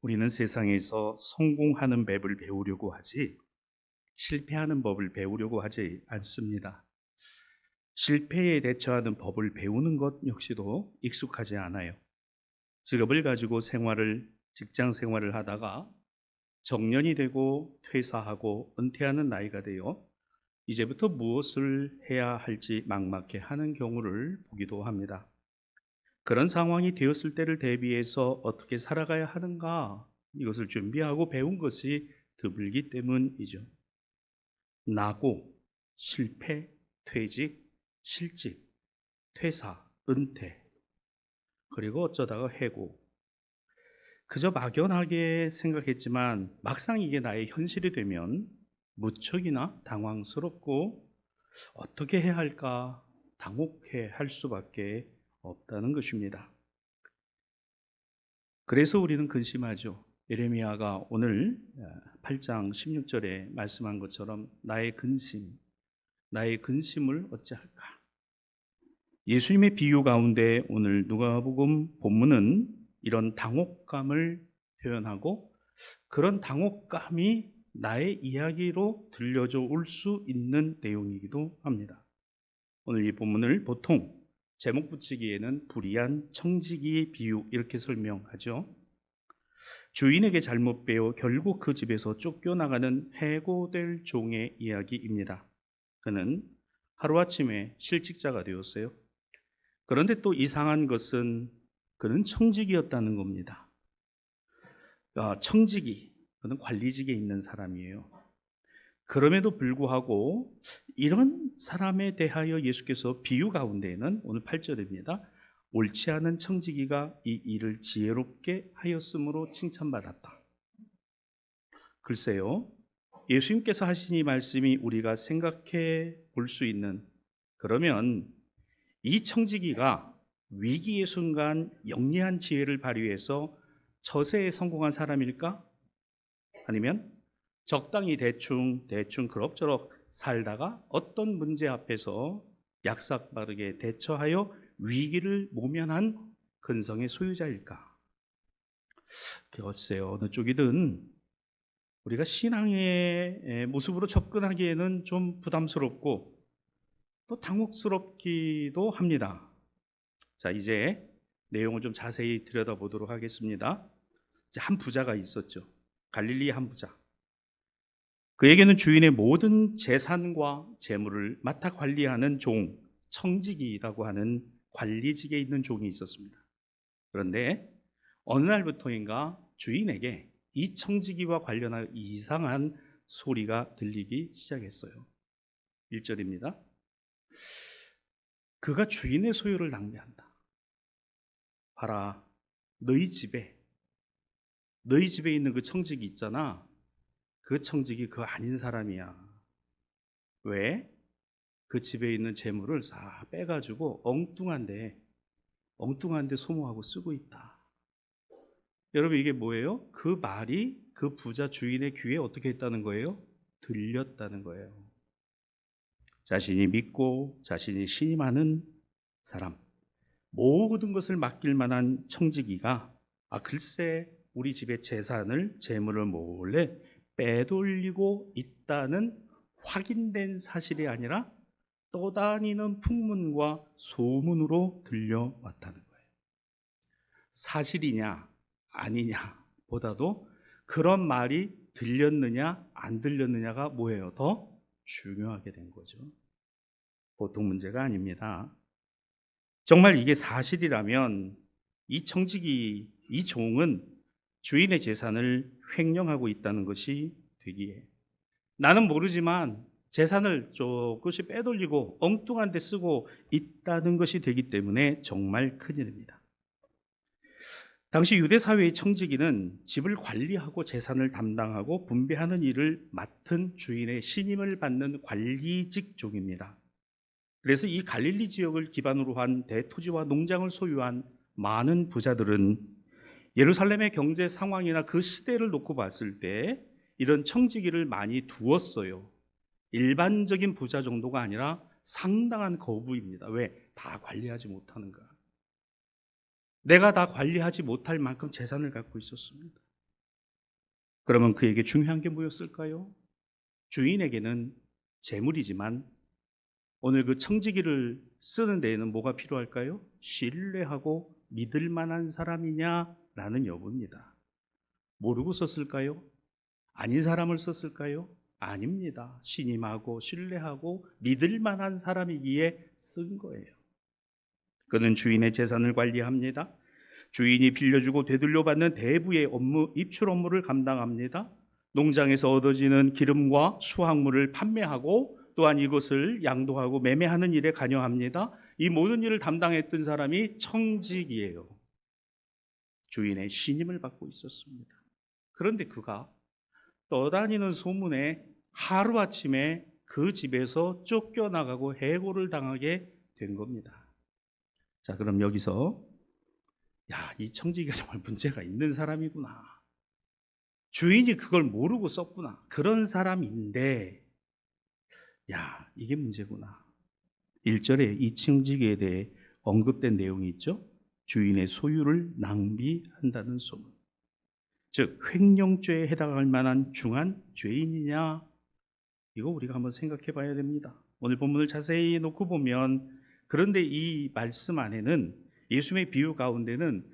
우리는 세상에서 성공하는 법을 배우려고 하지 실패하는 법을 배우려고 하지 않습니다. 실패에 대처하는 법을 배우는 것 역시도 익숙하지 않아요. 직업을 가지고 직장 생활을 하다가 정년이 되고 퇴사하고 은퇴하는 나이가 되어 이제부터 무엇을 해야 할지 막막해 하는 경우를 보기도 합니다. 그런 상황이 되었을 때를 대비해서 어떻게 살아가야 하는가, 이것을 준비하고 배운 것이 드물기 때문이죠. 나고, 실패, 퇴직, 실직, 퇴사, 은퇴, 그리고 어쩌다가 해고. 그저 막연하게 생각했지만 막상 이게 나의 현실이 되면 무척이나 당황스럽고 어떻게 해야 할까 당혹해 할 수밖에 없다는 것입니다. 그래서 우리는 근심하죠. 예레미야가 오늘 8장 16절에 말씀한 것처럼 나의 근심을 어찌할까? 예수님의 비유 가운데 오늘 누가복음 본문은 이런 당혹감을 표현하고 그런 당혹감이 나의 이야기로 들려져 올 수 있는 내용이기도 합니다. 오늘 이 본문을 보통 제목 붙이기에는 불의한 청지기의 비유 이렇게 설명하죠. 주인에게 잘못 배워 결국 그 집에서 쫓겨나가는 해고될 종의 이야기입니다. 그는 하루아침에 실직자가 되었어요. 그런데 또 이상한 것은 그는 청직이었다는 겁니다. 청직이, 그는 관리직에 있는 사람이에요. 그럼에도 불구하고 이런 사람에 대하여 예수께서 비유 가운데에는 오늘 8절입니다. 옳지 않은 청지기가 이 일을 지혜롭게 하였으므로 칭찬받았다. 글쎄요, 예수님께서 하신 이 말씀이 우리가 생각해 볼 수 있는, 그러면 이 청지기가 위기의 순간 영리한 지혜를 발휘해서 처세에 성공한 사람일까? 아니면 적당히 대충 그럭저럭 살다가 어떤 문제 앞에서 약삭빠르게 대처하여 위기를 모면한 근성의 소유자일까? 글쎄요, 어느 쪽이든 우리가 신앙의 모습으로 접근하기에는 좀 부담스럽고 또 당혹스럽기도 합니다. 자, 이제 내용을 좀 자세히 들여다보도록 하겠습니다. 한 부자가 있었죠. 갈릴리의 한 부자. 그에게는 주인의 모든 재산과 재물을 맡아 관리하는 종, 청지기라고 하는 관리직에 있는 종이 있었습니다. 그런데 어느 날부터인가 주인에게 이 청지기와 관련한 이상한 소리가 들리기 시작했어요. 1절입니다. 그가 주인의 소유를 낭비한다. 봐라, 너희 집에 있는 그 청지기 있잖아. 그 청지기 그거 아닌 사람이야. 왜? 그 집에 있는 재물을 싹 빼가지고 엉뚱한데 소모하고 쓰고 있다. 여러분, 이게 뭐예요? 그 말이 그 부자 주인의 귀에 어떻게 했다는 거예요? 들렸다는 거예요. 자신이 믿고 자신이 신임하는 사람, 모든 것을 맡길 만한 청지기가 글쎄 우리 집의 재물을 몰래 빼돌리고 있다는 확인된 사실이 아니라 떠다니는 풍문과 소문으로 들려왔다는 거예요. 사실이냐 아니냐 보다도 그런 말이 들렸느냐 안 들렸느냐가 뭐예요? 더 중요하게 된 거죠. 보통 문제가 아닙니다. 정말 이게 사실이라면 이 종은 주인의 재산을 횡령하고 있다는 것이 되기에, 나는 모르지만 재산을 조금씩 빼돌리고 엉뚱한 데 쓰고 있다는 것이 되기 때문에 정말 큰일입니다. 당시 유대 사회의 청지기는 집을 관리하고 재산을 담당하고 분배하는 일을 맡은 주인의 신임을 받는 관리직 종입니다. 그래서 이 갈릴리 지역을 기반으로 한 대토지와 농장을 소유한 많은 부자들은 예루살렘의 경제 상황이나 그 시대를 놓고 봤을 때 이런 청지기를 많이 두었어요. 일반적인 부자 정도가 아니라 상당한 거부입니다. 왜? 다 관리하지 못하는가. 내가 다 관리하지 못할 만큼 재산을 갖고 있었습니다. 그러면 그에게 중요한 게 뭐였을까요? 주인에게는 재물이지만 오늘 그 청지기를 쓰는 데에는 뭐가 필요할까요? 신뢰하고 믿을 만한 사람이냐라는 여부입니다. 모르고 썼을까요? 아닌 사람을 썼을까요? 아닙니다. 신임하고 신뢰하고 믿을 만한 사람이기에 쓴 거예요. 그는 주인의 재산을 관리합니다. 주인이 빌려주고 되돌려받는 대부의 업무, 입출 업무를 감당합니다. 농장에서 얻어지는 기름과 수확물을 판매하고 또한 이것을 양도하고 매매하는 일에 관여합니다. 이 모든 일을 담당했던 사람이 청직이에요. 주인의 신임을 받고 있었습니다. 그런데 그가 떠다니는 소문에 하루아침에 그 집에서 쫓겨나가고 해고를 당하게 된 겁니다. 자, 그럼 여기서 이 청지기가 정말 문제가 있는 사람이구나. 주인이 그걸 모르고 썼구나. 그런 사람인데 이게 문제구나. 1절에 이 청지기에 대해 언급된 내용이 있죠. 주인의 소유를 낭비한다는 소문. 즉 횡령죄에 해당할 만한 중한 죄인이냐, 이거 우리가 한번 생각해 봐야 됩니다. 오늘 본문을 자세히 놓고 보면, 그런데 이 말씀 안에는, 예수님의 비유 가운데는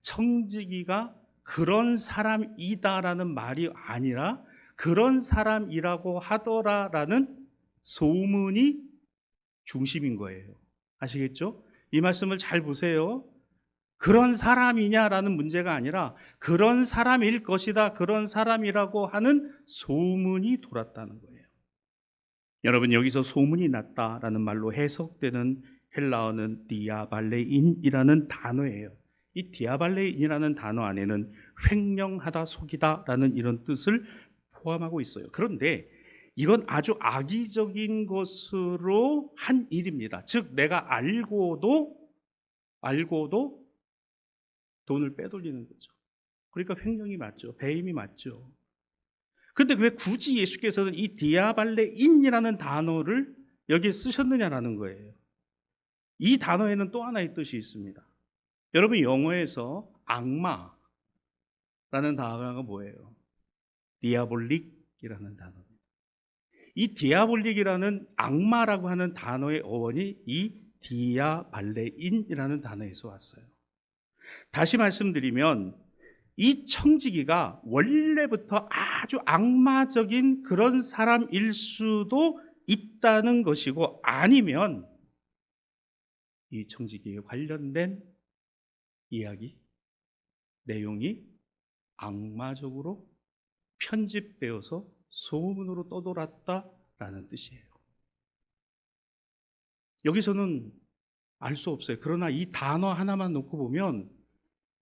청지기가 그런 사람이다라는 말이 아니라 그런 사람이라고 하더라라는 소문이 중심인 거예요. 아시겠죠? 이 말씀을 잘 보세요. 그런 사람이냐라는 문제가 아니라 그런 사람일 것이다, 그런 사람이라고 하는 소문이 돌았다는 거예요. 여러분, 여기서 소문이 났다라는 말로 해석되는 헬라어는 디아발레인이라는 단어예요. 이 디아발레인이라는 단어 안에는 횡령하다, 속이다라는 이런 뜻을 포함하고 있어요. 그런데 이건 아주 악의적인 것으로 한 일입니다. 즉 내가 알고도 돈을 빼돌리는 거죠. 그러니까 횡령이 맞죠. 배임이 맞죠. 근데 왜 굳이 예수께서는 이 디아발레인이라는 단어를 여기에 쓰셨느냐라는 거예요. 이 단어에는 또 하나의 뜻이 있습니다. 여러분, 영어에서 악마라는 단어가 뭐예요? 디아볼릭이라는 단어입니다. 이 디아볼릭이라는 악마라고 하는 단어의 어원이 이 디아발레인이라는 단어에서 왔어요. 다시 말씀드리면 이 청지기가 원래부터 아주 악마적인 그런 사람일 수도 있다는 것이고, 아니면 이 청지기에 관련된 이야기, 내용이 악마적으로 편집되어서 소문으로 떠돌았다라는 뜻이에요. 여기서는 알 수 없어요. 그러나 이 단어 하나만 놓고 보면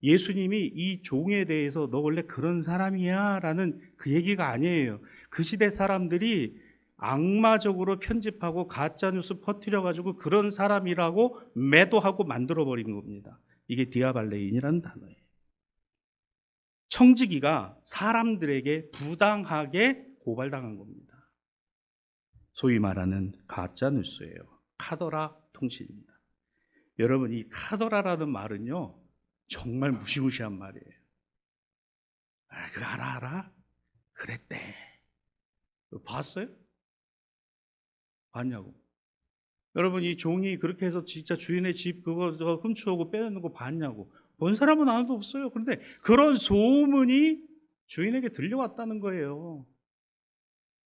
예수님이 이 종에 대해서 너 원래 그런 사람이야 라는 그 얘기가 아니에요. 그 시대 사람들이 악마적으로 편집하고 가짜뉴스 퍼뜨려가지고 그런 사람이라고 매도하고 만들어버린 겁니다. 이게 디아발레인이라는 단어예요. 청지기가 사람들에게 부당하게 고발당한 겁니다. 소위 말하는 가짜뉴스예요. 카더라 통신입니다. 여러분, 이 카더라라는 말은요 정말 무시무시한 말이에요. 그거 알아? 그랬대. 봤어요? 봤냐고. 여러분, 이 종이 그렇게 해서 진짜 주인의 집 그거 훔쳐오고 빼내는 거 봤냐고. 본 사람은 아무도 없어요. 그런데 그런 소문이 주인에게 들려왔다는 거예요.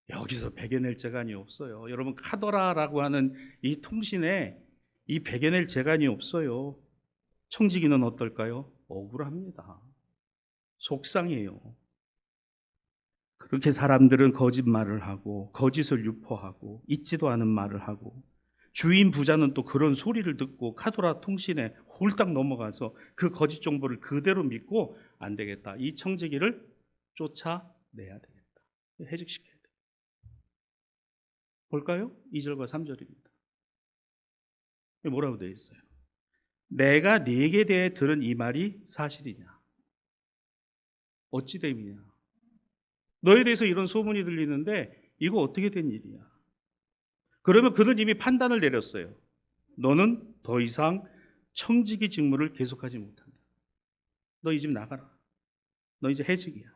여기서 베겨낼 재간이 없어요. 여러분, 카더라라고 하는 이 통신에 이 베겨낼 재간이 없어요. 청지기는 어떨까요? 억울합니다. 속상해요. 그렇게 사람들은 거짓말을 하고 거짓을 유포하고 있지도 않은 말을 하고, 주인 부자는 또 그런 소리를 듣고 카더라 통신에 홀딱 넘어가서 그 거짓 정보를 그대로 믿고 안 되겠다, 이 청지기를 쫓아내야 되겠다, 해직시켜야 돼. 볼까요? 2절과 3절입니다. 뭐라고 되어 있어요? 내가 네게 대해 들은 이 말이 사실이냐? 어찌 됨이냐? 너에 대해서 이런 소문이 들리는데 이거 어떻게 된 일이야? 그러면 그는 이미 판단을 내렸어요. 너는 더 이상 청지기 직무를 계속하지 못한다. 너 이 집 나가라. 너 이제 해직이야.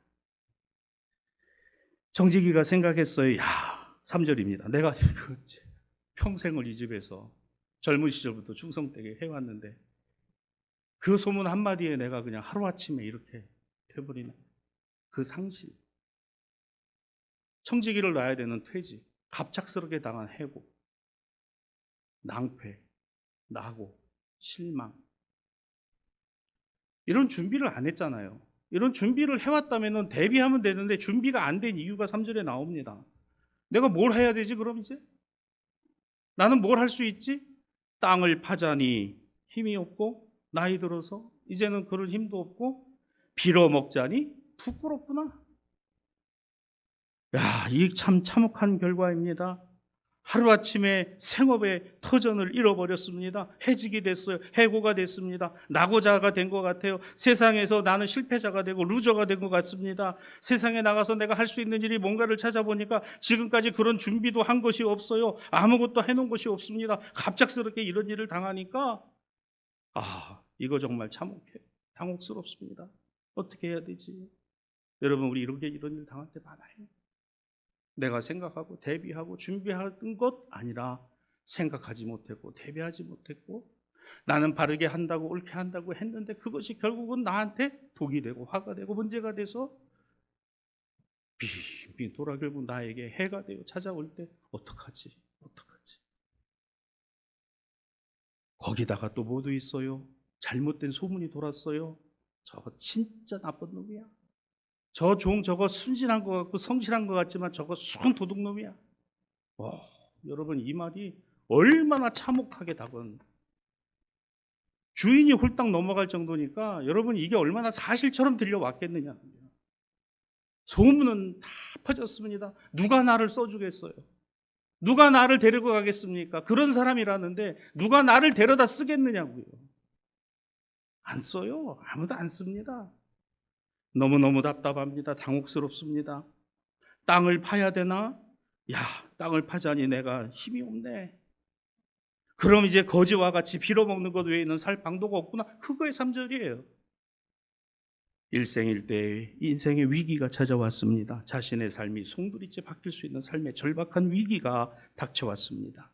청지기가 생각했어요. 야, 3절입니다. 내가 평생을 이 집에서 젊은 시절부터 충성되게 해왔는데 그 소문 한마디에 내가 그냥 하루아침에 이렇게 돼버리는 그 상실. 청지기를 놔야 되는 퇴직, 갑작스럽게 당한 해고, 낭패, 낙오, 실망. 이런 준비를 안 했잖아요. 이런 준비를 해왔다면 대비하면 되는데 준비가 안 된 이유가 3절에 나옵니다. 내가 뭘 해야 되지 그럼 이제? 나는 뭘 할 수 있지? 땅을 파자니 힘이 없고 나이 들어서 이제는 그럴 힘도 없고 빌어먹자니 부끄럽구나. 야, 이 참 참혹한 결과입니다. 하루아침에 생업의 터전을 잃어버렸습니다. 해직이 됐어요. 해고가 됐습니다. 낙오자가 된 것 같아요. 세상에서 나는 실패자가 되고 루저가 된 것 같습니다. 세상에 나가서 내가 할 수 있는 일이 뭔가를 찾아보니까 지금까지 그런 준비도 한 것이 없어요. 아무것도 해놓은 것이 없습니다. 갑작스럽게 이런 일을 당하니까 이거 정말 참혹해. 당혹스럽습니다. 어떻게 해야 되지? 여러분, 우리 이런 일 당할 때 많아요. 내가 생각하고 대비하고 준비하던 것 아니라 생각하지 못했고 대비하지 못했고 나는 바르게 한다고 옳게 한다고 했는데 그것이 결국은 나한테 독이 되고 화가 되고 문제가 돼서 빙빙 돌아 결국 나에게 해가 되어 찾아올 때 어떡하지? 거기다가 또 뭐도 있어요. 잘못된 소문이 돌았어요. 저거 진짜 나쁜 놈이야. 저 종 저거 순진한 것 같고 성실한 것 같지만 저거 순 도둑놈이야. 여러분, 이 말이 얼마나 참혹하게 다가온, 주인이 홀딱 넘어갈 정도니까 여러분 이게 얼마나 사실처럼 들려왔겠느냐. 소문은 다 퍼졌습니다. 누가 나를 써주겠어요? 누가 나를 데리고 가겠습니까? 그런 사람이라는데 누가 나를 데려다 쓰겠느냐고요. 안 써요. 아무도 안 씁니다. 너무너무 답답합니다. 당혹스럽습니다. 땅을 파야 되나? 야, 땅을 파자니 내가 힘이 없네. 그럼 이제 거지와 같이 빌어먹는 것 외에는 살 방도가 없구나. 그거의 3절이에요. 일생일대에 인생의 위기가 찾아왔습니다. 자신의 삶이 송두리째 바뀔 수 있는 삶의 절박한 위기가 닥쳐왔습니다.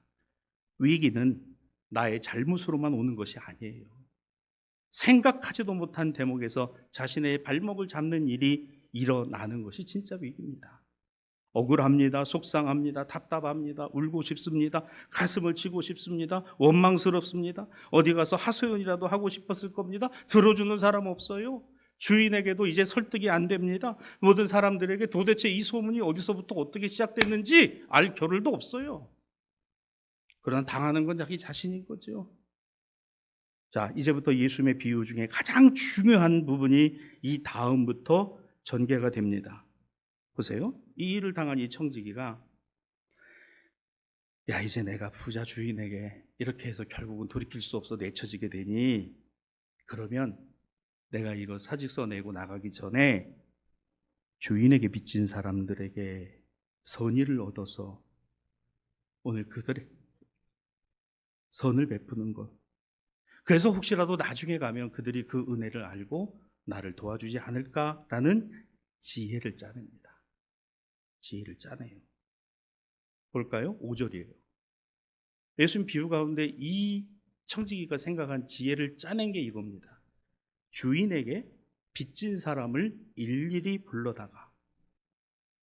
위기는 나의 잘못으로만 오는 것이 아니에요. 생각하지도 못한 대목에서 자신의 발목을 잡는 일이 일어나는 것이 진짜 위기입니다. 억울합니다. 속상합니다. 답답합니다. 울고 싶습니다. 가슴을 치고 싶습니다. 원망스럽습니다. 어디 가서 하소연이라도 하고 싶었을 겁니다. 들어주는 사람 없어요. 주인에게도 이제 설득이 안 됩니다. 모든 사람들에게 도대체 이 소문이 어디서부터 어떻게 시작됐는지 알 겨를도 없어요. 그러나 당하는 건 자기 자신인 거죠. 자, 이제부터 예수님의 비유 중에 가장 중요한 부분이 이 다음부터 전개가 됩니다. 보세요. 이 일을 당한 이 청지기가 야, 이제 내가 부자 주인에게 이렇게 해서 결국은 돌이킬 수 없어 내쳐지게 되니 그러면 내가 이거 사직서 내고 나가기 전에 주인에게 빚진 사람들에게 선의를 얻어서 오늘 그들의 선을 베푸는 것. 그래서 혹시라도 나중에 가면 그들이 그 은혜를 알고 나를 도와주지 않을까라는 지혜를 짜냅니다. 지혜를 짜내요. 볼까요? 5절이에요. 예수님 비유 가운데 이 청지기가 생각한 지혜를 짜낸 게 이겁니다. 주인에게 빚진 사람을 일일이 불러다가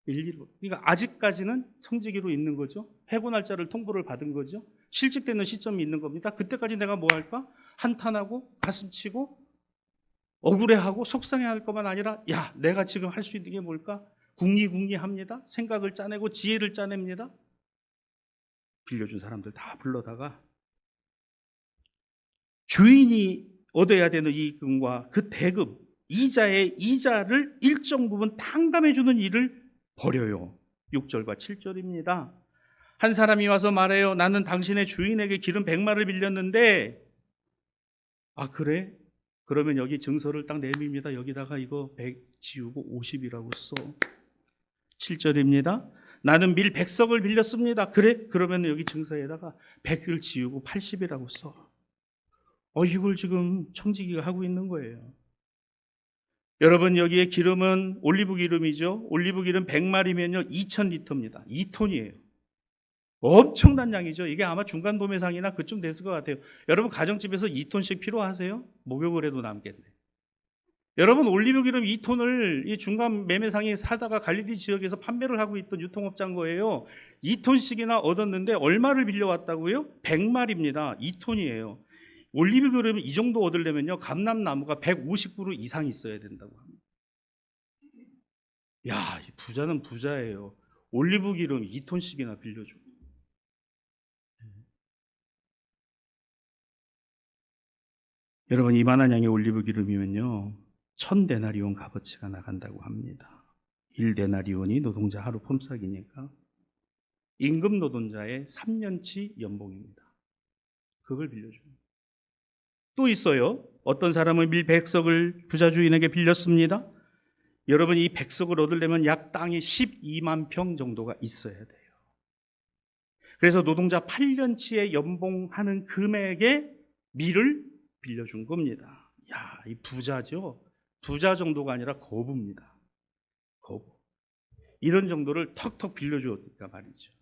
그러니까 아직까지는 청지기로 있는 거죠. 해고 날짜를 통보를 받은 거죠. 실직되는 시점이 있는 겁니다. 그때까지 내가 뭐 할까? 한탄하고 가슴치고 억울해하고 속상해할 것만 아니라 야, 내가 지금 할 수 있는 게 뭘까? 궁리합니다. 생각을 짜내고 지혜를 짜냅니다. 빌려준 사람들 다 불러다가 주인이 얻어야 되는 이익금과 그 대금, 이자의 이자를 일정 부분 탕감해주는 일을 벌여요. 6절과 7절입니다. 한 사람이 와서 말해요. 나는 당신의 주인에게 기름 100마를 빌렸는데 그래? 그러면 여기 증서를 딱 내밉니다. 여기다가 이거 100 지우고 50이라고 써. 7절입니다. 나는 밀 100석을 빌렸습니다. 그래? 그러면 여기 증서에다가 100을 지우고 80이라고 써. 이걸 지금 청지기가 하고 있는 거예요. 여러분 여기에 기름은 올리브 기름이죠. 올리브 기름 100마리면요 2000리터입니다. 2톤이에요. 엄청난 양이죠. 이게 아마 중간 도매상이나 그쯤 됐을 것 같아요. 여러분 가정집에서 2톤씩 필요하세요? 목욕을 해도 남겠네. 여러분 올리브 기름 2톤을 이 중간 매매상이 사다가 갈릴리 지역에서 판매를 하고 있던 유통업자인 거예요. 2톤씩이나 얻었는데 얼마를 빌려왔다고요? 100마리입니다. 2톤이에요. 올리브 기름 이 정도 얻으려면요 감람나무가 150그루 이상 있어야 된다고 합니다. 야, 이 부자는 부자예요. 올리브 기름 2톤씩이나 빌려주고. 여러분 이만한 양의 올리브 기름이면요 1000데나리온 값어치가 나간다고 합니다. 1데나리온이 노동자 하루 폼싹이니까 임금 노동자의 3년치 연봉입니다. 그걸 빌려줍니다. 또 있어요. 어떤 사람은 밀 100석을 부자 주인에게 빌렸습니다. 여러분 이 100석을 얻으려면 약 땅이 12만 평 정도가 있어야 돼요. 그래서 노동자 8년치의 연봉하는 금액의 밀을 빌려준 겁니다. 야, 이 부자죠. 부자 정도가 아니라 거부입니다. 거부. 이런 정도를 턱턱 빌려주었다 말이죠.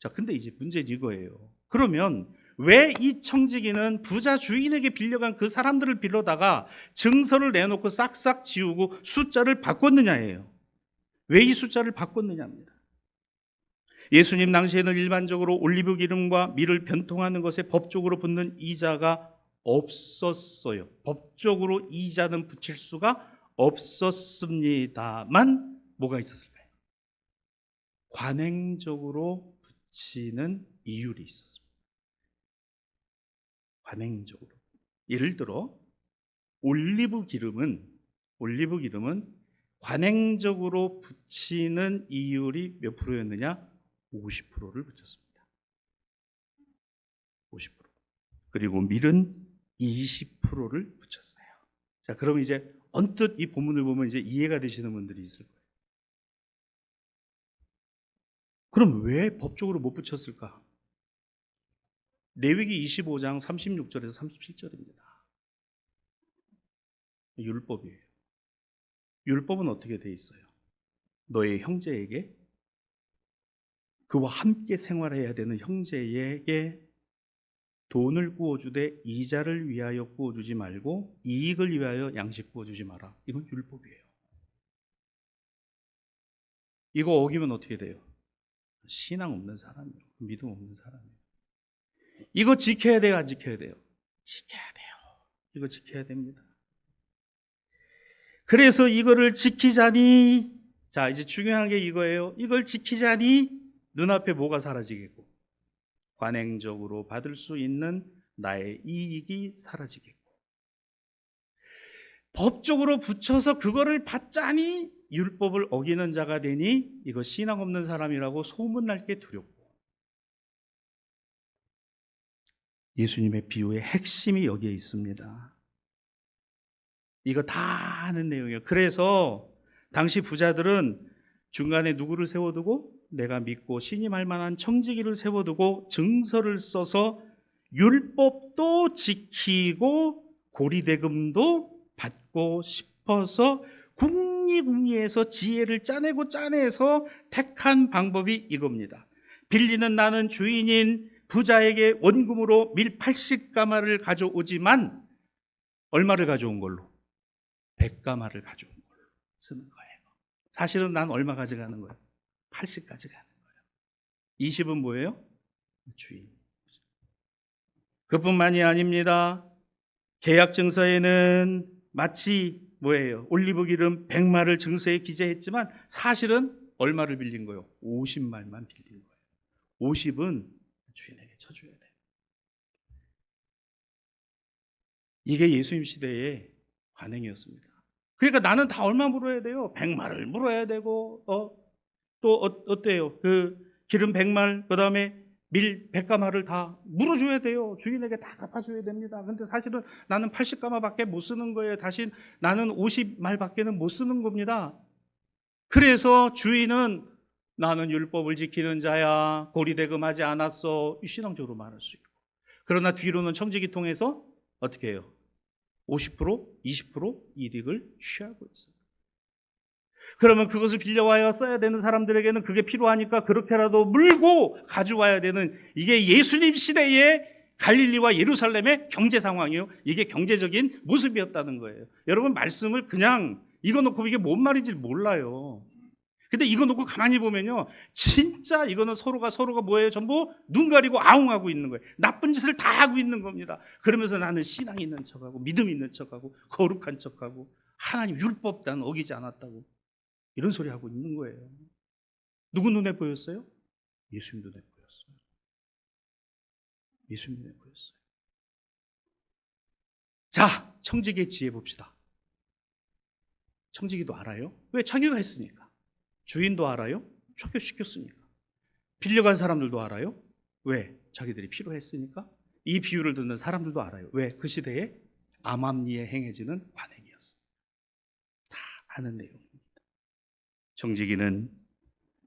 자, 근데 이제 문제는 이거예요. 그러면 왜 이 청지기는 부자 주인에게 빌려간 그 사람들을 빌려다가 증서를 내놓고 싹싹 지우고 숫자를 바꿨느냐예요. 왜 이 숫자를 바꿨느냐입니다. 예수님 당시에는 일반적으로 올리브 기름과 밀을 변통하는 것에 법적으로 붙는 이자가 없었어요. 법적으로 이자는 붙일 수가 없었습니다만 뭐가 있었을까요? 관행적으로 붙이는 이율이 있었습니다. 관행적으로. 예를 들어 올리브 기름은 관행적으로 붙이는 이율이 몇 프로였느냐? 50%를 붙였습니다. 50%. 그리고 밀은 20%를 붙였어요. 자, 그럼 이제 언뜻 이 본문을 보면 이제 이해가 되시는 분들이 있을 거예요. 그럼 왜 법적으로 못 붙였을까? 레위기 25장 36절에서 37절입니다. 율법이에요. 율법은 어떻게 돼 있어요? 너의 형제에게 그와 함께 생활해야 되는 형제에게 돈을 구워주되 이자를 위하여 구워주지 말고 이익을 위하여 양식 구워주지 마라. 이건 율법이에요. 이거 어기면 어떻게 돼요? 신앙 없는 사람이에요. 믿음 없는 사람이에요. 이거 지켜야 돼요? 안 지켜야 돼요? 지켜야 돼요. 이거 지켜야 됩니다. 그래서 이거를 지키자니, 자 이제 중요한 게 이거예요. 이걸 지키자니 눈앞에 뭐가 사라지겠고 관행적으로 받을 수 있는 나의 이익이 사라지겠고 법적으로 붙여서 그거를 받자니 율법을 어기는 자가 되니 이거 신앙 없는 사람이라고 소문날 게 두렵고 예수님의 비유의 핵심이 여기에 있습니다. 이거 다 아는 내용이에요. 그래서 당시 부자들은 중간에 누구를 세워두고 내가 믿고 신임할 만한 청지기를 세워두고 증서를 써서 율법도 지키고 고리대금도 받고 싶어서 궁리궁리해서 지혜를 짜내서 택한 방법이 이겁니다. 빌리는 나는 주인인 부자에게 원금으로 밀 80가마를 가져오지만 얼마를 가져온 걸로? 100가마를 가져온 걸로 쓰는 거예요. 사실은 난 얼마 가져가는 거예요? 80 가져가는 거예요. 20은 뭐예요? 주인. 그뿐만이 아닙니다. 계약 증서에는 마치 뭐예요? 올리브 기름 100마를 증서에 기재했지만 사실은 얼마를 빌린 거예요? 50말만 빌린 거예요. 50은 주인에게 쳐줘야 돼요. 이게 예수님 시대의 관행이었습니다. 그러니까 나는 다 얼마 물어야 돼요? 100말을 물어야 되고 또 어때요? 그 기름 100말 그다음에 밀 100가마를 다 물어줘야 돼요. 주인에게 다 갚아줘야 됩니다. 근데 사실은 나는 80가마밖에 못 쓰는 거예요. 다시 나는 50말밖에는 못 쓰는 겁니다. 그래서 주인은 나는 율법을 지키는 자야, 고리대금하지 않았어, 신앙적으로 말할 수 있고, 그러나 뒤로는 청지기 통해서 어떻게 해요? 50%, 20% 이득을 취하고 있어요. 그러면 그것을 빌려와야 써야 되는 사람들에게는 그게 필요하니까 그렇게라도 물고 가져와야 되는, 이게 예수님 시대의 갈릴리와 예루살렘의 경제 상황이에요. 이게 경제적인 모습이었다는 거예요. 여러분, 말씀을 그냥 이거 놓고 이게 뭔 말인지 몰라요. 근데 이거 놓고 가만히 보면요, 진짜 이거는 서로가 뭐예요? 전부 눈 가리고 아웅하고 있는 거예요. 나쁜 짓을 다 하고 있는 겁니다. 그러면서 나는 신앙 있는 척하고 믿음 있는 척하고 거룩한 척하고 하나님 율법 난 어기지 않았다고 이런 소리 하고 있는 거예요. 누구 눈에 보였어요? 예수님 눈에 보였어요. 예수님 눈에 보였어요. 자, 청지기의 지혜 봅시다. 청지기도 알아요? 왜? 자기가 했으니까. 주인도 알아요? 쫓겨시켰으니까. 빌려간 사람들도 알아요? 왜? 자기들이 필요했으니까. 이 비유를 듣는 사람들도 알아요. 왜? 그 시대에 암암리에 행해지는 관행이었어요. 다 아는 내용입니다. 청지기는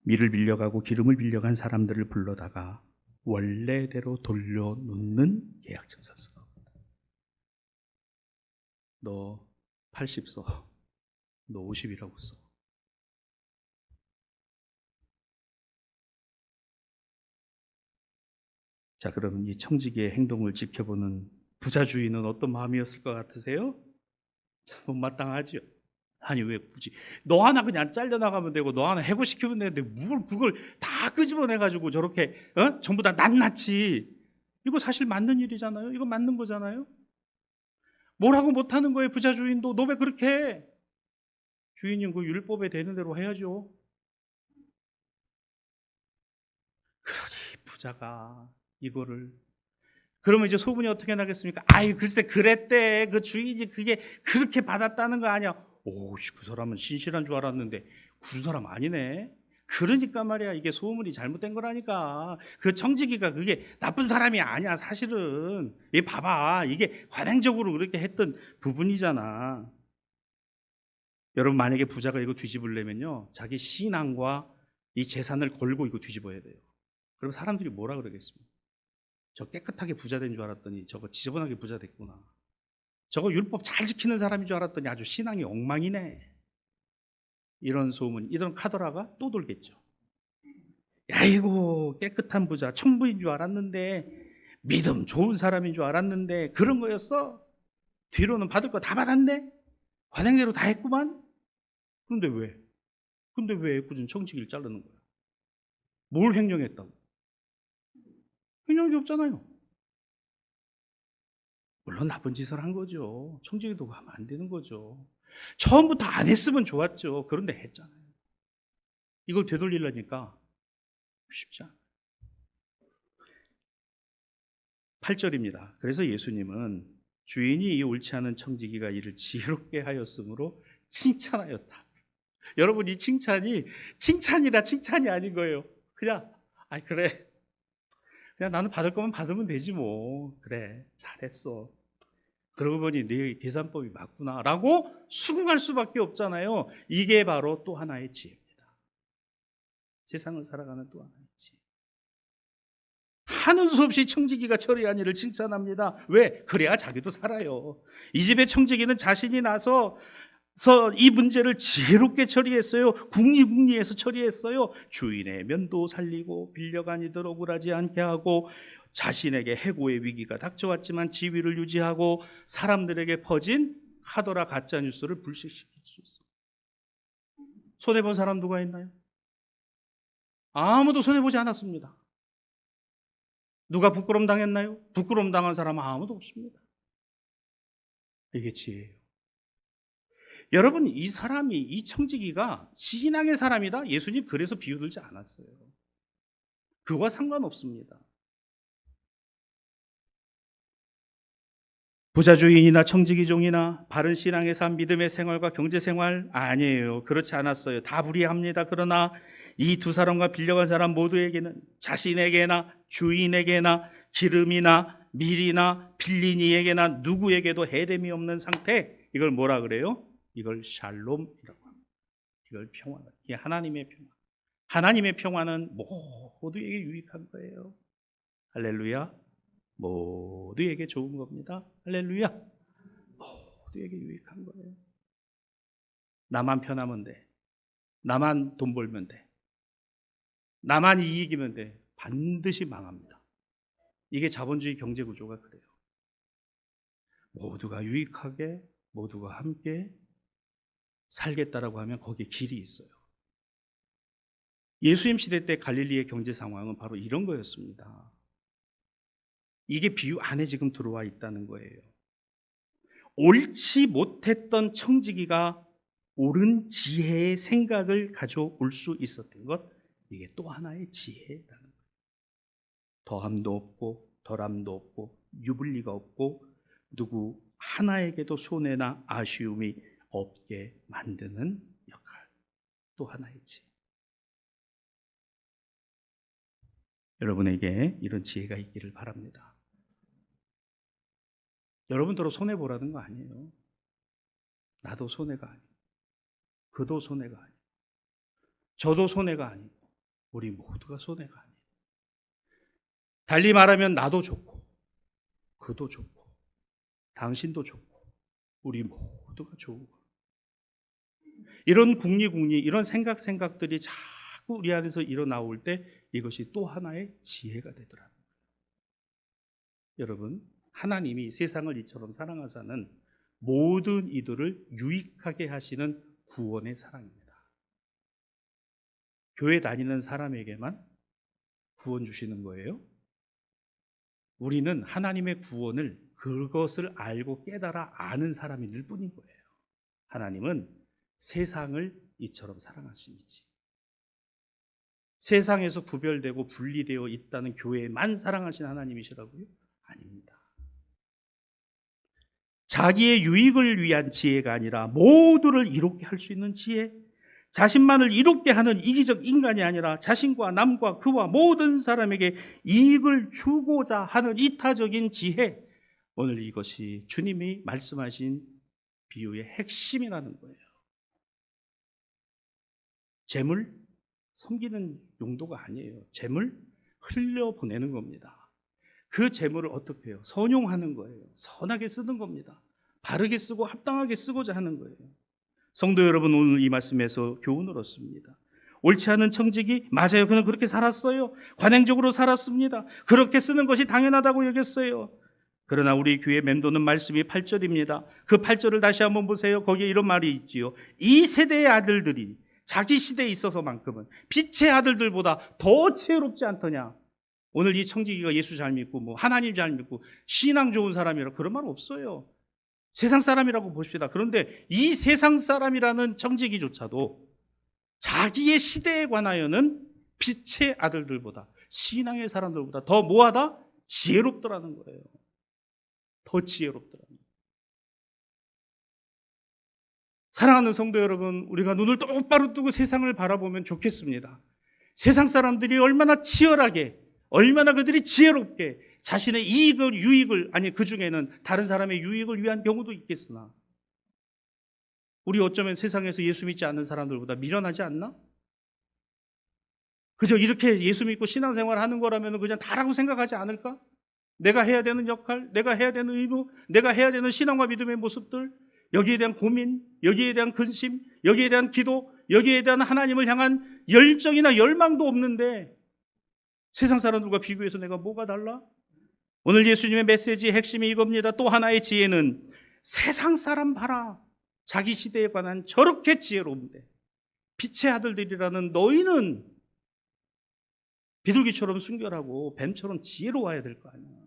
밀을 빌려가고 기름을 빌려간 사람들을 불러다가 원래대로 돌려놓는 계약청사서가, 너 80 써, 너 50이라고 써. 자, 그러면 이 청지기의 행동을 지켜보는 부자 주인은 어떤 마음이었을 것 같으세요? 참 못마땅하죠. 아니, 왜 굳이 너 하나 그냥 잘려나가면 되고 너 하나 해고시키면 되는데 뭘 그걸 다 끄집어내가지고 저렇게 전부 다 낱낱이. 이거 사실 맞는 일이잖아요. 이거 맞는 거잖아요. 뭐라고 못하는 거예요. 부자 주인도. 너 왜 그렇게 해? 주인님, 그 율법에 되는 대로 해야죠. 그러니 부자가 이거를, 그러면 이제 소문이 어떻게 나겠습니까? 아이, 글쎄 그랬대. 그 주인이 그게 그렇게 받았다는 거 아니야. 오씨, 그 사람은 신실한 줄 알았는데 그 사람 아니네. 그러니까 말이야, 이게 소문이 잘못된 거라니까. 그 청지기가 그게 나쁜 사람이 아니야. 사실은 이 봐봐, 이게 관행적으로 그렇게 했던 부분이잖아. 여러분, 만약에 부자가 이거 뒤집으려면요, 자기 신앙과 이 재산을 걸고 이거 뒤집어야 돼요. 그럼 사람들이 뭐라 그러겠습니까? 저 깨끗하게 부자 된 줄 알았더니 저거 지저분하게 부자 됐구나. 저거 율법 잘 지키는 사람인 줄 알았더니 아주 신앙이 엉망이네. 이런 소문, 이런 카더라가 또 돌겠죠. 야이고, 깨끗한 부자, 천부인 줄 알았는데, 믿음 좋은 사람인 줄 알았는데 그런 거였어? 뒤로는 받을 거 다 받았네? 관행대로 다 했구만? 그런데 왜? 근데 왜 애꿎은 청지기를 자르는 거야? 뭘 횡령했다고? 횡령이 없잖아요. 물론 나쁜 짓을 한 거죠. 청지기도 하면 안 되는 거죠. 처음부터 안 했으면 좋았죠. 그런데 했잖아요. 이걸 되돌리려니까 쉽지 않아요. 8절입니다. 그래서 예수님은 주인이 이 옳지 않은 청지기가 이를 지혜롭게 하였으므로 칭찬하였다. 여러분, 이 칭찬이 칭찬이라 칭찬이 아닌 거예요. 그냥 그래, 그냥 나는 받을 거면 받으면 되지 뭐. 그래, 잘했어. 그러고 보니 네 계산법이 맞구나 라고 수긍할 수밖에 없잖아요. 이게 바로 또 하나의 지혜입니다. 세상을 살아가는 또 하나의 지혜. 하는 수 없이 청지기가 처리한 일을 칭찬합니다. 왜? 그래야 자기도 살아요. 이 집의 청지기는 자신이 나서 이 문제를 지혜롭게 처리했어요. 궁리궁리해서 처리했어요. 주인의 면도 살리고 빌려간 이들 억울하지 않게 하고, 자신에게 해고의 위기가 닥쳐왔지만 지위를 유지하고 사람들에게 퍼진 카더라 가짜 뉴스를 불식시킬 수 있어요. 손해본 사람 누가 있나요? 아무도 손해보지 않았습니다. 누가 부끄럼 당했나요? 부끄럼 당한 사람은 아무도 없습니다. 이게 지혜예요. 여러분, 이 청지기가 신앙의 사람이다? 예수님 그래서 비유 들지 않았어요. 그와 상관없습니다. 부자주인이나 청지기종이나 바른 신앙의 삶, 믿음의 생활과 경제생활 아니에요. 그렇지 않았어요. 다 불이합니다. 그러나 이 두 사람과 빌려간 사람 모두에게는, 자신에게나 주인에게나 기름이나 밀이나 빌린 이에게나 누구에게도 해됨이 없는 상태, 이걸 뭐라 그래요? 이걸 샬롬이라고 합니다. 이걸 평화. 이게 하나님의 평화. 하나님의 평화는 모두에게 유익한 거예요. 할렐루야. 모두에게 좋은 겁니다. 할렐루야. 모두에게 유익한 거예요. 나만 편하면 돼. 나만 돈 벌면 돼. 나만 이익이면 돼. 반드시 망합니다. 이게 자본주의 경제 구조가 그래요. 모두가 유익하게, 모두가 함께 살겠다라고 하면 거기에 길이 있어요. 예수님 시대 때 갈릴리의 경제 상황은 바로 이런 거였습니다. 이게 비유 안에 지금 들어와 있다는 거예요. 옳지 못했던 청지기가 옳은 지혜의 생각을 가져올 수 있었던 것, 이게 또 하나의 지혜라는 거예요. 더함도 없고 덜함도 없고 유불리가 없고 누구 하나에게도 손해나 아쉬움이 없게 만드는 역할, 또 하나의 지혜. 여러분에게 이런 지혜가 있기를 바랍니다. 여러분들로 손해보라는 거 아니에요. 나도 손해가 아니고 그도 손해가 아니고 저도 손해가 아니고 우리 모두가 손해가 아니에요. 달리 말하면 나도 좋고 그도 좋고 당신도 좋고 우리 모두가 좋은 거예요. 이런 궁리궁리, 이런 생각들이 자꾸 우리 안에서 일어나올 때 이것이 또 하나의 지혜가 되더라고요. 여러분, 하나님이 세상을 이처럼 사랑하사는 모든 이들을 유익하게 하시는 구원의 사랑입니다. 교회 다니는 사람에게만 구원 주시는 거예요? 우리는 하나님의 구원을 그것을 알고 깨달아 아는 사람일 뿐인 거예요. 하나님은 세상을 이처럼 사랑하심이지. 세상에서 구별되고 분리되어 있다는 교회만 사랑하신 하나님이시라고요? 아닙니다. 자기의 유익을 위한 지혜가 아니라 모두를 이롭게 할 수 있는 지혜, 자신만을 이롭게 하는 이기적 인간이 아니라 자신과 남과 그와 모든 사람에게 이익을 주고자 하는 이타적인 지혜, 오늘 이것이 주님이 말씀하신 비유의 핵심이라는 거예요. 재물 섬기는 용도가 아니에요. 재물 흘려보내는 겁니다. 그 재물을 어떻게 해요? 선용하는 거예요. 선하게 쓰는 겁니다. 바르게 쓰고 합당하게 쓰고자 하는 거예요. 성도 여러분, 오늘 이 말씀에서 교훈을 얻습니다. 옳지 않은 청지기, 맞아요. 그는 그렇게 살았어요. 관행적으로 살았습니다. 그렇게 쓰는 것이 당연하다고 여겼어요. 그러나 우리 귀에 맴도는 말씀이 8절입니다. 그 8절을 다시 한번 보세요. 거기에 이런 말이 있지요. 이 세대의 아들들이 자기 시대에 있어서만큼은 빛의 아들들보다 더 지혜롭지 않더냐. 오늘 이 청지기가 예수 잘 믿고 하나님 잘 믿고 신앙 좋은 사람이라 그런 말 없어요. 세상 사람이라고 봅시다. 그런데 이 세상 사람이라는 청지기조차도 자기의 시대에 관하여는 빛의 아들들보다, 신앙의 사람들보다 더 뭐하다? 지혜롭더라는 거예요. 더 지혜롭더라는 거예요. 사랑하는 성도 여러분, 우리가 눈을 똑바로 뜨고 세상을 바라보면 좋겠습니다. 세상 사람들이 얼마나 치열하게, 얼마나 그들이 지혜롭게 자신의 이익을, 유익을, 아니 그 중에는 다른 사람의 유익을 위한 경우도 있겠으나 우리 어쩌면 세상에서 예수 믿지 않는 사람들보다 미련하지 않나? 그저 이렇게 예수 믿고 신앙생활 하는 거라면 그냥 다라고 생각하지 않을까? 내가 해야 되는 역할, 내가 해야 되는 의무, 내가 해야 되는 신앙과 믿음의 모습들, 여기에 대한 고민, 여기에 대한 근심, 여기에 대한 기도, 여기에 대한 하나님을 향한 열정이나 열망도 없는데 세상 사람들과 비교해서 내가 뭐가 달라? 오늘 예수님의 메시지의 핵심이 이겁니다. 또 하나의 지혜는 세상 사람 봐라. 자기 시대에 관한 저렇게 지혜로운데 빛의 아들들이라는 너희는 비둘기처럼 순결하고 뱀처럼 지혜로워야 될 거 아니야.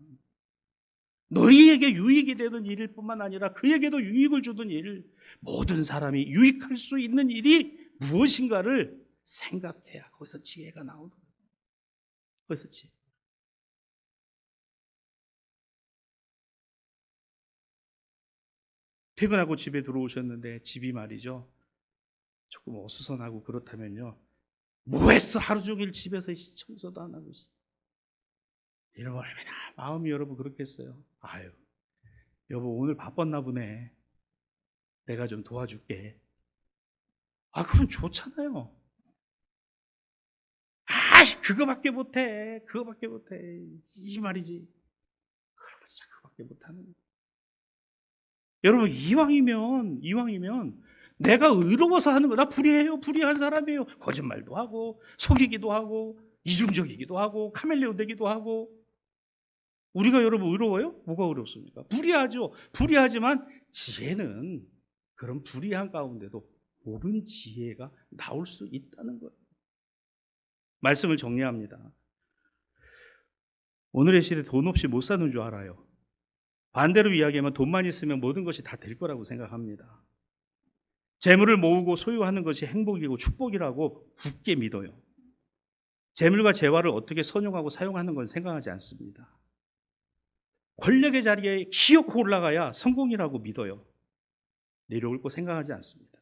너희에게 유익이 되는 일일 뿐만 아니라 그에게도 유익을 주는 일, 모든 사람이 유익할 수 있는 일이 무엇인가를 생각해야 거기서 지혜가 나오는 거예요. 거기서 지혜. 퇴근하고 집에 들어오셨는데 집이 말이죠, 조금 어수선하고 그렇다면요, 뭐 했어? 하루 종일 집에서 청소도 안 하고 있어. 여러분 얼마나 마음이 여러분 그렇겠어요. 아유, 여보 오늘 바빴나 보네. 내가 좀 도와줄게. 아, 그럼 좋잖아요. 그거밖에 못해. 그거밖에 못해. 이 말이지. 그러면 진짜 그거밖에 못하는 거예요. 여러분, 이왕이면 내가 의로워서 하는 거, 나 불의해요, 불의한 사람이에요. 거짓말도 하고 속이기도 하고 이중적이기도 하고 카멜레온 되기도 하고. 우리가 여러분 의로워요? 뭐가 어렵습니까? 불의하죠. 불의하지만 지혜는 그런 불의한 가운데도 옳은 지혜가 나올 수 있다는 거예요. 말씀을 정리합니다. 오늘의 시대에 돈 없이 못 사는 줄 알아요. 반대로 이야기하면 돈만 있으면 모든 것이 다 될 거라고 생각합니다. 재물을 모으고 소유하는 것이 행복이고 축복이라고 굳게 믿어요. 재물과 재화를 어떻게 선용하고 사용하는 건 생각하지 않습니다. 권력의 자리에 기어코 올라가야 성공이라고 믿어요. 내려올 거 생각하지 않습니다.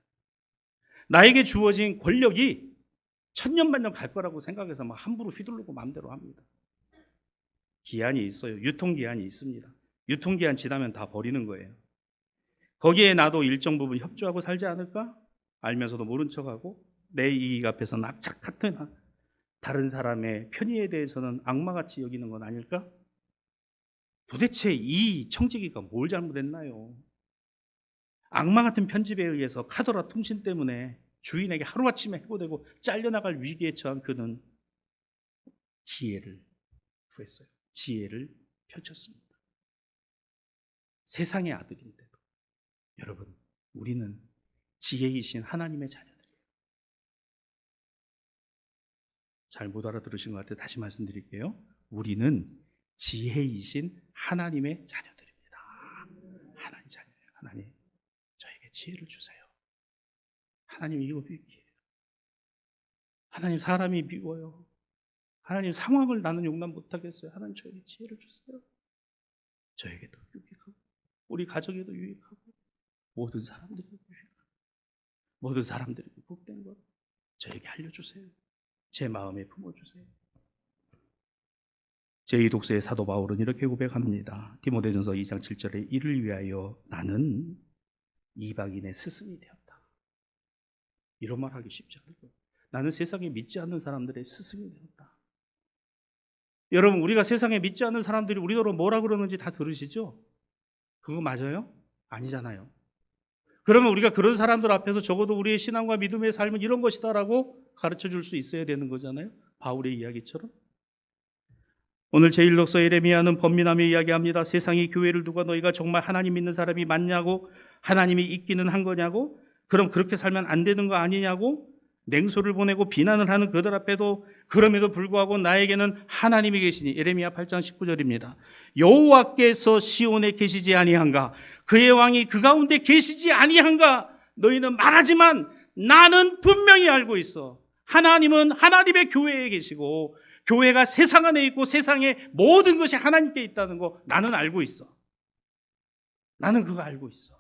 나에게 주어진 권력이 천년만년 갈 거라고 생각해서 막 함부로 휘두르고 마음대로 합니다. 기한이 있어요. 유통기한이 있습니다. 유통기한 지나면 다 버리는 거예요. 거기에 나도 일정 부분 협조하고 살지 않을까? 알면서도 모른 척하고 내 이익 앞에서 납작하거나 다른 사람의 편의에 대해서는 악마같이 여기는 건 아닐까? 도대체 이 청지기가 뭘 잘못했나요? 악마 같은 편집에 의해서 카더라 통신 때문에 주인에게 하루아침에 해고되고 잘려나갈 위기에 처한 그는 지혜를 구했어요. 지혜를 펼쳤습니다. 세상의 아들인데도 여러분, 우리는 지혜이신 하나님의 자녀들이에요. 잘 못 알아들으신 것 같아요. 다시 말씀드릴게요. 우리는 지혜이신 하나님의 자녀들입니다. 하나님 자녀예요. 하나님, 저에게 지혜를 주세요. 하나님, 이거 위기예요. 하나님, 사람이 미워요. 하나님, 상황을 나는 용납 못하겠어요. 하나님, 저에게 지혜를 주세요. 저에게도 유익하고 우리 가정에도 유익하고 모든 사람들에게 유익하고 모든 사람들에게 복된 것 저에게 알려주세요. 제 마음에 품어주세요. 제2독서의 사도 바울은 이렇게 고백합니다. 디모데전서 2장 7절에 이를 위하여 나는 이방인의 스승이 되었다. 이런 말 하기 쉽지 않을 거예요. 나는 세상에 믿지 않는 사람들의 스승이 되었다. 여러분, 우리가 세상에 믿지 않는 사람들이 우리더러 뭐라 그러는지 다 들으시죠? 그거 맞아요? 아니잖아요. 그러면 우리가 그런 사람들 앞에서 적어도 우리의 신앙과 믿음의 삶은 이런 것이다라고 가르쳐 줄 수 있어야 되는 거잖아요. 바울의 이야기처럼. 오늘 제1독서 예레미야는 번민하며 이야기합니다. 세상이 교회를 두고 너희가 정말 하나님 믿는 사람이 맞냐고, 하나님이 있기는 한 거냐고, 그럼 그렇게 살면 안 되는 거 아니냐고 냉소를 보내고 비난을 하는 그들 앞에도 그럼에도 불구하고 나에게는 하나님이 계시니, 예레미야 8장 19절입니다. 여호와께서 시온에 계시지 아니한가, 그의 왕이 그 가운데 계시지 아니한가. 너희는 말하지만 나는 분명히 알고 있어. 하나님은 하나님의 교회에 계시고 교회가 세상 안에 있고 세상의 모든 것이 하나님께 있다는 거 나는 알고 있어. 나는 그거 알고 있어.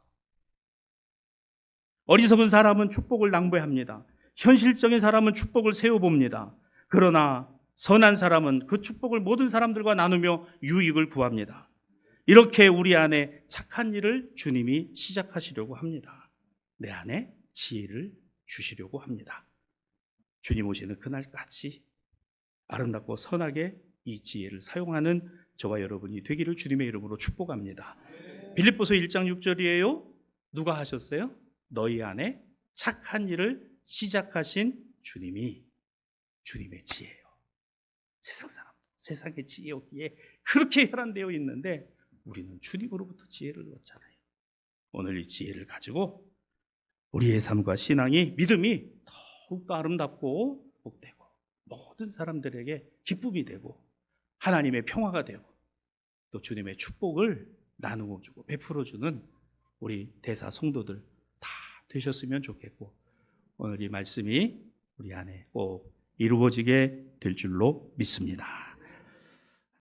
어리석은 사람은 축복을 낭비합니다. 현실적인 사람은 축복을 세워봅니다. 그러나 선한 사람은 그 축복을 모든 사람들과 나누며 유익을 구합니다. 이렇게 우리 안에 착한 일을 주님이 시작하시려고 합니다. 내 안에 지혜를 주시려고 합니다. 주님 오시는 그날까지 아름답고 선하게 이 지혜를 사용하는 저와 여러분이 되기를 주님의 이름으로 축복합니다. 빌립보서 1장 6절이에요. 누가 하셨어요? 너희 안에 착한 일을 시작하신 주님이 주님의 지혜예요. 세상 사람, 세상의 지혜였기에 그렇게 혈안되어 있는데 우리는 주님으로부터 지혜를 얻잖아요. 오늘 이 지혜를 가지고 우리의 삶과 신앙이, 믿음이 더욱더 아름답고 복되고 모든 사람들에게 기쁨이 되고 하나님의 평화가 되고 또 주님의 축복을 나누어 주고 베풀어 주는 우리 대사 성도들 다 되셨으면 좋겠고, 오늘 이 말씀이 우리 안에 꼭 이루어지게 될 줄로 믿습니다.